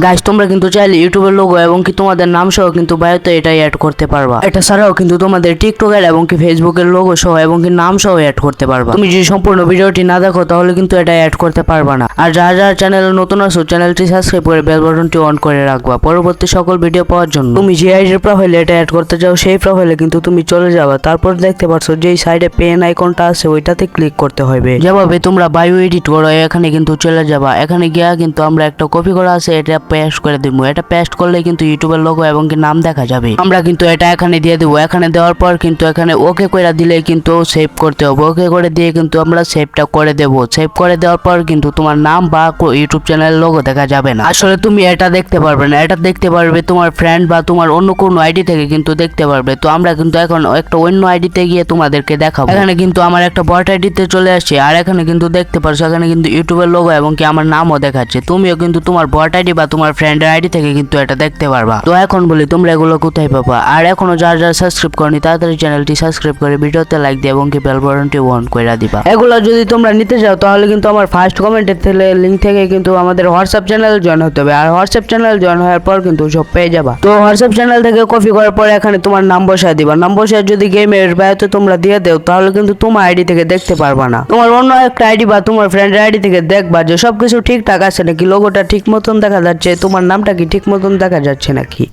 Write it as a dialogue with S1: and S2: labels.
S1: Guys তোমরা কিন্তু চাইলে ইউটিউবের লোগো এবং কি তোমাদের নাম সহ কিন্তু বায়োতে এটাই অ্যাড করতে পারবা। এটা ছাড়াও কিন্তু তোমাদের টিকটকের এবং কি ফেসবুকের লোগো সহ এবং কি নাম সহ অ্যাড করতে পারবা। তুমি যদি সম্পূর্ণ ভিডিওটি না দেখো তাহলে কিন্তু এটা অ্যাড করতে পারবা না। আর যারা যারা চ্যানেলে নতুন আছো চ্যানেলটি সাবস্ক্রাইব করে বেল বাটনটি অন করে রাখবা পরবর্তী সকল ভিডিও পাওয়ার জন্য। তুমি যে আইডির প্রোফাইলে এটা অ্যাড করতে চাও সেই প্রোফাইলে কিন্তু তুমি চলে যাবা, তারপর দেখতে পাচ্ছ যেই সাইডে পেন আইকনটা আছে ওইটাতে ক্লিক করতে হবে। যেভাবে তোমরা বায়ো এডিট করো এখানে কিন্তু চলে যাবা। এখানে গিয়া কিন্তু আমরা একটা কপি করা আছে এটা পেস্ট করে দিব। এটা পেস্ট করলে কিন্তু ইউটিউবের লোগো এবং কি নাম দেখা যাবে। আমরা কিন্তু এটা এখানে দিয়ে দেবো। এখানে দেওয়ার পর কিন্তু এখানে ওকে করে দিলে কিন্তু সেভ করতে হবে। ওকে করে দিয়ে কিন্তু আমরা সেভটা করে দেব। সেভ করে দেওয়ার পর কিন্তু তোমার নাম বা ইউটিউব চ্যানেলের লোগো দেখা যাবে না। আসলে তুমি এটা দেখতে পারবে না, এটা দেখতে পারবে তোমার ফ্রেন্ড বা তোমার অন্য কোনো আইডি থেকে কিন্তু দেখতে পারবে। তো আমরা কিন্তু এখন একটা অন্য আইডিতে গিয়ে তোমাদেরকে দেখাবো। এখানে কিন্তু আমার একটা বট আইডিতে চলে আসছে আর এখানে কিন্তু দেখতে পারছো এখানে কিন্তু ইউটিউবের লোগো এবং কি আমার নামও দেখাচ্ছে। তুমিও কিন্তু তোমার বট আইডি বা তোমার ফ্রেন্ডের আইডি থেকে কিন্তু এটা দেখতে পারবা। তো এখন বলি তোমরা এগুলো কোথায় পাবা? আর এখনো যারা যারা সাবস্ক্রাইব করনি তাড়াতাড়ি চ্যানেলটি সাবস্ক্রাইব করে ভিডিওতে লাইক দিয়ে এবং কি বেল বাটনটি অন করে দিবা। এগুলো যদি তোমরা নিতে চাও তাহলে কিন্তু আমার ফার্স্ট কমেন্টের লিংক থেকে কিন্তু আমাদের হোয়াটসঅ্যাপ চ্যানেল জয়েন হতে হবে। আর হোয়াটসঅ্যাপ চ্যানেল জয়েন হওয়ার পর কিন্তু সব পেয়ে যাবা। তো হোয়াটসঅ্যাপ চ্যানেল থেকে কপি করার পর এখানে তোমার নাম বসায় দিবা। নাম বসায় যদি গেমের বায়োতে তোমরা দিয়ে দেও তাহলে কিন্তু তোমার আইডি থেকে দেখতে পারবা না। তোমার অন্য একটা আইডি বা তোমার ফ্রেন্ডের আইডি থেকে দেখবা যে সবকিছু ঠিকঠাক আছে নাকি, লোগোটা ঠিক মতন দেখা যাচ্ছে, তোমার নামটা কি ঠিক মতন দেখা যাচ্ছে নাকি।